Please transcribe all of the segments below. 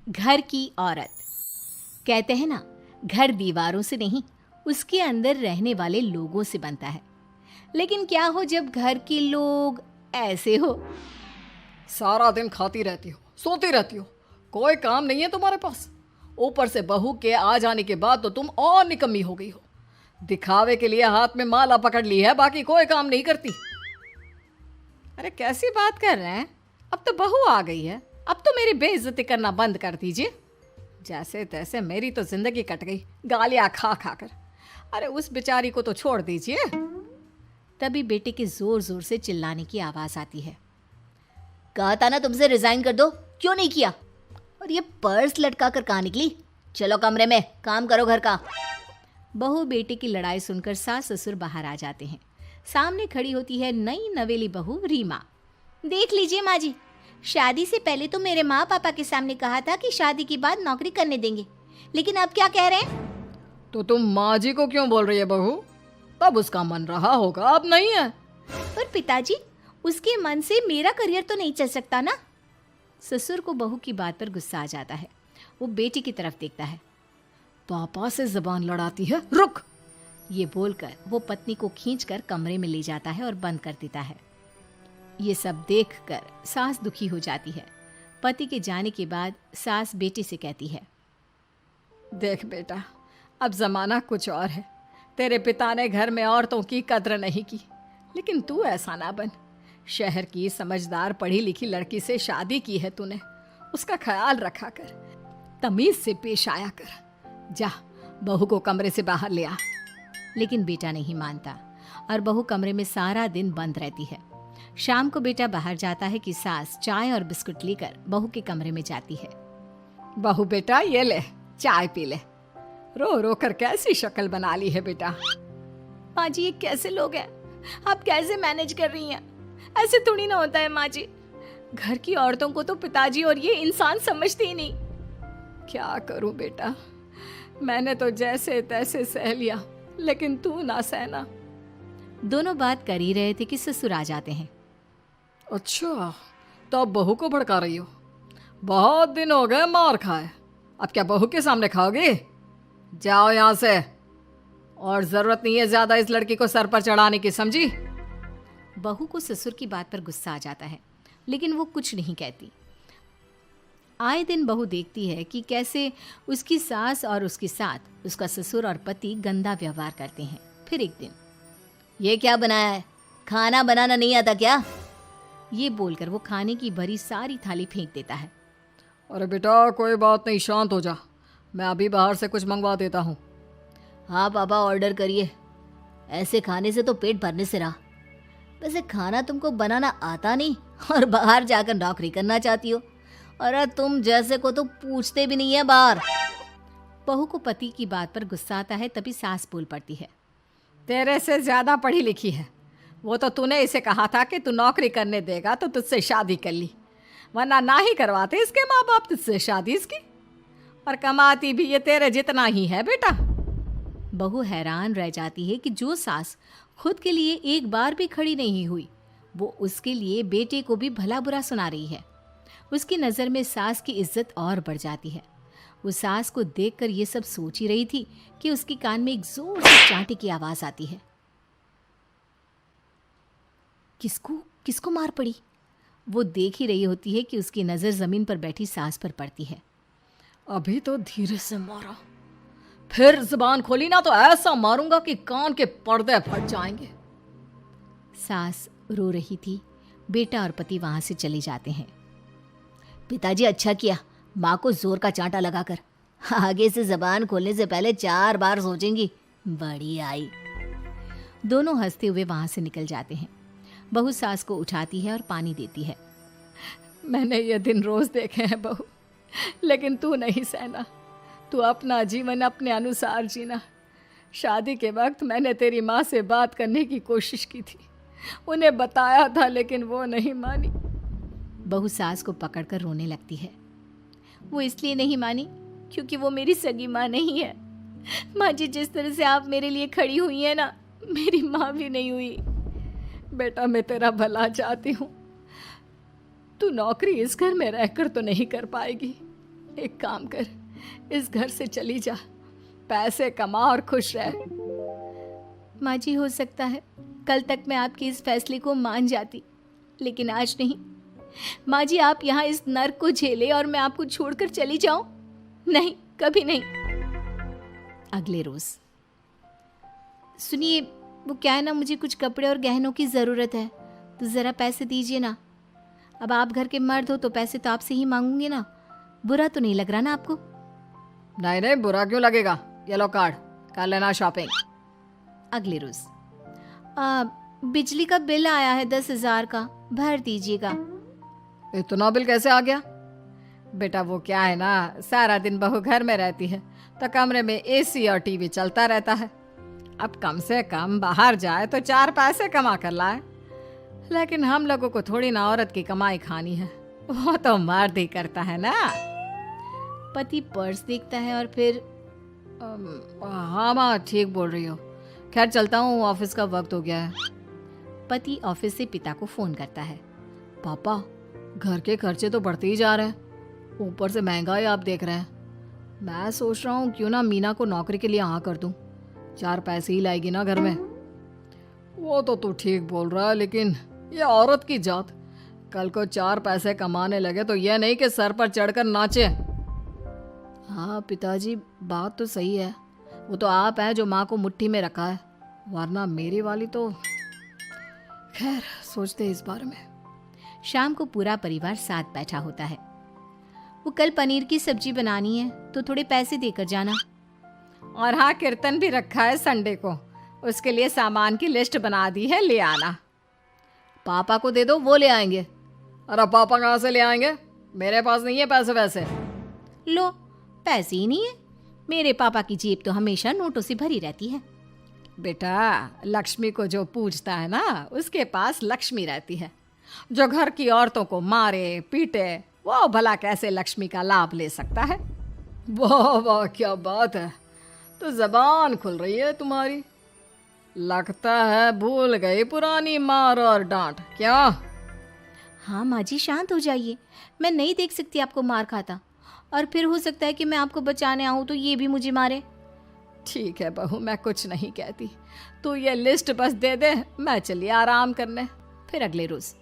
घर की औरत। कहते हैं ना, घर दीवारों से नहीं, उसके अंदर रहने वाले लोगों से बनता है। लेकिन क्या हो जब घर के लोग ऐसे हो? सारा दिन खाती रहती हो, सोती रहती हो, कोई काम नहीं है तुम्हारे पास। ऊपर से बहू के आ जाने के बाद तो तुम और निकम्मी हो गई हो। दिखावे के लिए हाथ में माला पकड़ ली है, बाकी कोई काम नहीं करती। अरे कैसी बात कर रहे हैं? अब तो बहू आ गई है, अब तो मेरी बेइज्जती करना बंद कर दीजिए। जैसे तैसे मेरी तो जिंदगी कट गई, गालियां खा खा कर। अरे उस बेचारी को तो छोड़ दीजिए। तभी बेटे के जोर जोर से चिल्लाने की आवाज आती है। कहा था ना तुमसे रिजाइन कर दो, क्यों नहीं किया? और ये पर्स लटका कर कहाँ निकली? चलो कमरे में, काम करो घर का। बहू बेटे की लड़ाई सुनकर सास ससुर बाहर आ जाते हैं। सामने खड़ी होती है नई नवेली बहू रीमा। देख लीजिए माँ जी, शादी से पहले तो मेरे माँ पापा के सामने कहा था कि शादी के बाद नौकरी करने देंगे, लेकिन अब क्या कह रहे हैं? तो तुम माँ जी को क्यों बोल रही है बहू? तब उसका मन रहा होगा, अब नहीं है। पर पिताजी, उसके मन से मेरा करियर तो नहीं चल सकता ना। ससुर को बहू की बात पर गुस्सा आ जाता है। वो बेटी की तरफ देखता है। पापा से जबान लड़ाती है, रुक। ये बोलकर वो पत्नी को खींचकर कमरे में ले जाता है और बंद कर देता है। ये सब देखकर सास दुखी हो जाती है। पति के जाने के बाद सास बेटी से कहती है, देख बेटा, अब जमाना कुछ और है। तेरे पिता ने घर में औरतों की कद्र नहीं की, लेकिन तू ऐसा ना बन। शहर की समझदार पढ़ी लिखी लड़की से शादी की है तूने, उसका ख्याल रखा कर, तमीज से पेश आया कर। जा, बहू को कमरे से बाहर ले आ। लेकिन बेटा नहीं मानता और बहू कमरे में सारा दिन बंद रहती है। शाम को बेटा बाहर जाता है कि सास चाय और बिस्कुट लेकर बहू के कमरे में जाती है। बहू बेटा ये ले, चाय पी ले। रो रो कर कैसी शक्ल बना ली है बेटा। माँ जी, ये कैसे लोग हैं? आप कैसे मैनेज कर रही हैं? ऐसे थोड़ी ना होता है माँ जी। घर की औरतों को तो पिताजी और ये इंसान समझते ही नहीं। क्या करूं बेटा, मैंने तो जैसे तैसे सह लिया, लेकिन तू ना सहना। दोनों बात कर ही रहे थे कि ससुर आ जाते हैं। अच्छा, तो अब बहू को भड़का रही हो? बहुत दिन हो गए मार खाए, अब क्या बहू के सामने खाओगे? जाओ यहाँ से, और जरूरत नहीं है ज्यादा इस लड़की को सर पर चढ़ाने की, समझी? बहू को ससुर की बात पर गुस्सा आ जाता है, लेकिन वो कुछ नहीं कहती। आए दिन बहू देखती है कि कैसे उसकी सास और उसके साथ उसका ससुर और पति गंदा व्यवहार करते हैं। फिर एक दिन, ये क्या बनाया है? खाना बनाना नहीं आता क्या? ये बोलकर वो खाने की भरी सारी थाली फेंक देता है। अरे बेटा कोई बात नहीं, शांत हो जा, मैं अभी बाहर से कुछ मंगवा देता हूँ। हाँ पापा, ऑर्डर करिए। ऐसे खाने से तो पेट भरने से रहा। वैसे खाना तुमको बनाना आता नहीं और बाहर जाकर नौकरी करना चाहती हो। अरे तुम जैसे को तो पूछते भी नहीं है बाहर। बहू को पति की बात पर गुस्सा आता है, तभी सास बोल पड़ती है। तेरे से ज्यादा पढ़ी लिखी है, वो तो तूने इसे कहा था कि तू नौकरी करने देगा तो तुझसे शादी कर ली, वरना ना ही करवाते इसके माँ बाप तुझसे शादी इसकी। और कमाती भी ये तेरे जितना ही है बेटा। बहू हैरान रह जाती है कि जो सास खुद के लिए एक बार भी खड़ी नहीं हुई, वो उसके लिए बेटे को भी भला बुरा सुना रही है। उसकी नज़र में सास की इज्जत और बढ़ जाती है। वो सास को देखकर ये सब सोच ही रही थी कि उसके कान में एक जोर से चांटे की आवाज आती है। किसको किसको मार पड़ी? वो देख ही रही होती है कि उसकी नज़र जमीन पर बैठी सास पर पड़ती है। अभी तो धीरे से मारा, फिर जुबान खोली ना तो ऐसा मारूंगा कि कान के पर्दे फट जाएंगे। सास रो रही थी। बेटा और पति वहां से चले जाते हैं। पिताजी अच्छा किया माँ को जोर का चांटा लगाकर, आगे से जबान खोलने से पहले 4 बार सोचेंगी। बड़ी आई। दोनों हंसते हुए वहां से निकल जाते हैं। बहू सास को उठाती है और पानी देती है। मैंने ये दिन रोज देखे हैं बहू, लेकिन तू नहीं सहना। तू अपना जीवन अपने अनुसार जीना। शादी के वक्त मैंने तेरी माँ से बात करने की कोशिश की थी, उन्हें बताया था, लेकिन वो नहीं मानी। बहू सास को पकड़कर रोने लगती है। वो इसलिए नहीं मानी क्योंकि वो मेरी सगी माँ नहीं है। माँ जी, जिस तरह से आप मेरे लिए खड़ी हुई है ना, मेरी माँ भी नहीं हुई। बेटा मैं तेरा भला चाहती हूँ, तू नौकरी इस घर में रहकर तो नहीं कर पाएगी, एक काम कर, इस घर से चली जा, पैसे कमा और खुश रह। माँ जी, हो सकता है कल तक मैं आपके इस फैसले को मान जाती, लेकिन आज नहीं। माँ जी, आप यहाँ इस नर्क को झेले और मैं आपको छोड़कर चली जाऊं? नहीं, कभी नहीं। अगले रोज, सुनिए, वो क्या है ना, मुझे कुछ कपड़े और गहनों की ज़रूरत है, तो ज़रा पैसे दीजिए ना। अब आप घर के मर्द हो तो पैसे तो आपसे ही मांगूंगे ना। बुरा तो नहीं लग रहा ना आपको? नहीं नहीं, बुरा क्यों लगेगा, ये लो कार्ड, कर लेना शॉपिंग। अगले रोज, बिजली का बिल आया है 10,000 का, भर दीजिएगा। इतना बिल कैसे आ गया? बेटा वो क्या है ना, सारा दिन बहू घर में रहती है तो कमरे में एसी और टीवी चलता रहता है। अब कम से कम बाहर जाए तो 4 पैसे कमा कर लाए, लेकिन हम लोगों को थोड़ी ना औरत की कमाई खानी है, वो तो मर्द ही करता है ना। पति पर्स देखता है और फिर हाँ माँ, ठीक बोल रही हो, खैर चलता हूँ, ऑफिस का वक्त हो गया है। पति ऑफिस से पिता को फोन करता है। पापा, घर के खर्चे तो बढ़ते ही जा रहे हैं, ऊपर से महंगाई आप देख रहे हैं। मैं सोच रहा हूँ क्यों ना मीना को नौकरी के लिए हाँ कर दूँ, 4 पैसे ही लाएगी ना घर में। वो तो तू ठीक बोल रहा है, लेकिन ये औरत की जात, कल को 4 पैसे कमाने लगे तो यह नहीं कि सर पर चढ़कर नाचे। हाँ पिताजी, बात तो सही है, वो तो आप हैं जो माँ को मुट्ठी में रखा है, वरना मेरी वाली तो। खैर, सोचते इस बारे में। शाम को पूरा परिवार साथ बैठा होता है। वो कल पनीर की सब्जी बनानी है तो थोड़े पैसे देकर जाना। और हाँ, कीर्तन भी रखा है संडे को, उसके लिए सामान की लिस्ट बना दी है, ले आना। पापा को दे दो, वो ले आएंगे। अरे पापा कहाँ से ले आएंगे, मेरे पास नहीं है पैसे वैसे। लो, पैसे ही नहीं है? मेरे पापा की जेब तो हमेशा नोटों से भरी रहती है। बेटा, लक्ष्मी को जो पूजता है ना, उसके पास लक्ष्मी रहती है। जो घर की औरतों को मारे पीटे, वो भला कैसे लक्ष्मी का लाभ ले सकता है? वाह वाह, क्या बात है, तो जबान खुल रही है तुम्हारी। लगता है भूल गई पुरानी मार और डांट, क्या? हाँ माँ जी, शांत हो जाइए, मैं नहीं देख सकती आपको मार खाता, और फिर हो सकता है कि मैं आपको बचाने आऊँ तो ये भी मुझे मारे। ठीक है बहू, मैं कुछ नहीं कहती, तू ये लिस्ट बस दे दे, मैं चलिए आराम करने। फिर अगले रोज,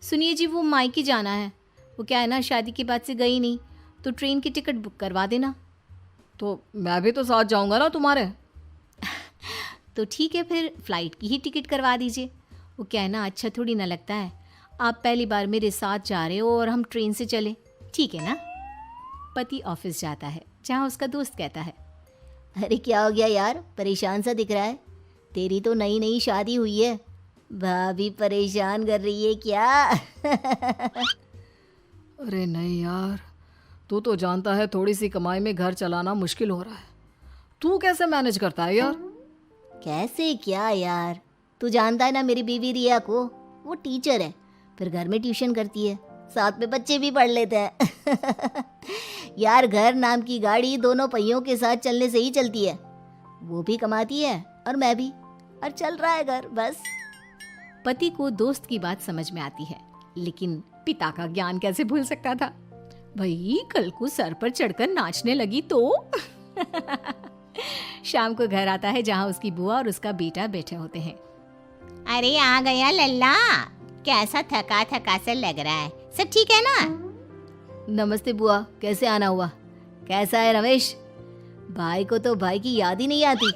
सुनिए जी, वो मायके जाना है, वो क्या है ना, शादी के बाद से गई नहीं, तो ट्रेन की टिकट बुक करवा देना। तो मैं भी तो साथ जाऊंगा ना तुम्हारे। तो ठीक है, फिर फ्लाइट की ही टिकट करवा दीजिए। वो क्या है ना, अच्छा थोड़ी ना लगता है, आप पहली बार मेरे साथ जा रहे हो और हम ट्रेन से चले, ठीक है ना? पति ऑफिस जाता है, जहाँ उसका दोस्त कहता है, अरे क्या हो गया यार, परेशान सा दिख रहा है, तेरी तो नई नई शादी हुई है, भाभी परेशान कर रही है क्या? अरे नहीं यार, तू तो जानता है थोड़ी सी कमाई में घर चलाना मुश्किल हो रहा है, तू कैसे मैनेज करता है यार? कैसे क्या यार, तू जानता है ना मेरी बीवी रिया को, वो टीचर है, फिर घर में ट्यूशन करती है, साथ में बच्चे भी पढ़ लेते हैं। यार, घर नाम की गाड़ी दोनों पहियों के साथ चलने से ही चलती है, वो भी कमाती है और मैं भी, और चल रहा है घर बस। पति को दोस्त की बात समझ में आती है, लेकिन पिता का ज्ञान कैसे भूल सकता था? भाई, कल को सर पर चढ़कर नाचने लगी तो। शाम को घर आता है, जहाँ उसकी बुआ और उसका बेटा बैठे होते हैं। अरे आ गया लल्ला, कैसा थका थका सा लग रहा है, सब ठीक है ना? नमस्ते बुआ, कैसे आना हुआ? कैसा है रमेश? भाई को तो भाई की याद ही नहीं आती।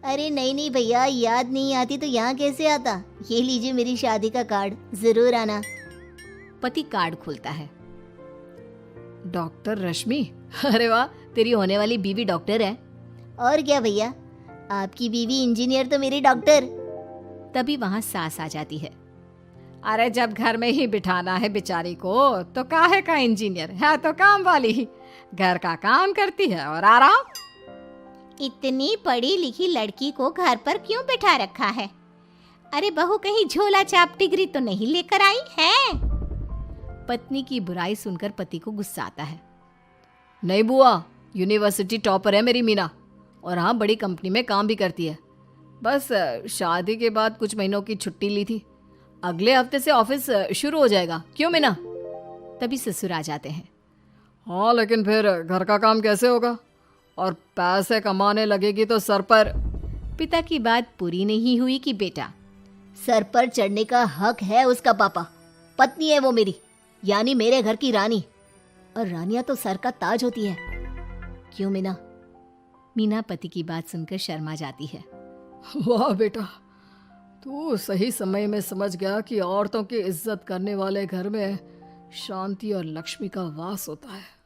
अरे नहीं नहीं भैया, याद नहीं आती तो यहाँ कैसे आता, ये लीजिए मेरी शादी का कार्ड, जरूर आना। पति कार्ड खोलता है। डॉक्टर रश्मि, अरे वाह, तेरी होने वाली बीवी डॉक्टर है। और क्या भैया, आपकी बीवी इंजीनियर तो मेरी डॉक्टर। तभी वहाँ सास आ जाती है। अरे जब घर में ही बिठाना है बेचारी को, तो काहे का इंजीनियर है, तो काम वाली ही, घर का काम करती है और आराम। इतनी पढ़ी लिखी लड़की को घर पर क्यों बिठा रखा है? अरे बहू कहीं झोला छाप डिग्री तो नहीं लेकर आई है? पत्नी की बुराई सुनकर पति को गुस्सा आता है। नहीं बुआ, यूनिवर्सिटी टॉपर है मेरी मीना, और हाँ बड़ी कंपनी में काम भी करती है, बस शादी के बाद कुछ महीनों की छुट्टी ली थी, अगले हफ्ते से ऑफिस शुरू हो जाएगा। क्यों मीना? तभी ससुर आ जाते हैं। हाँ, लेकिन फिर घर का काम कैसे होगा? और पैसे कमाने लगेगी तो सर पर। पिता की बात पूरी नहीं हुई कि बेटा, सर पर चढ़ने का हक है उसका पापा। पत्नी है वो मेरी, यानी मेरे घर की रानी। और रानियां तो सर का ताज होती है। क्यों मीना? मीना पति की बात सुनकर शर्मा जाती है। वाह बेटा, तू सही समय में समझ गया कि औरतों की इज्जत करने वाले घर में शांति और लक्ष्मी का वास होता है।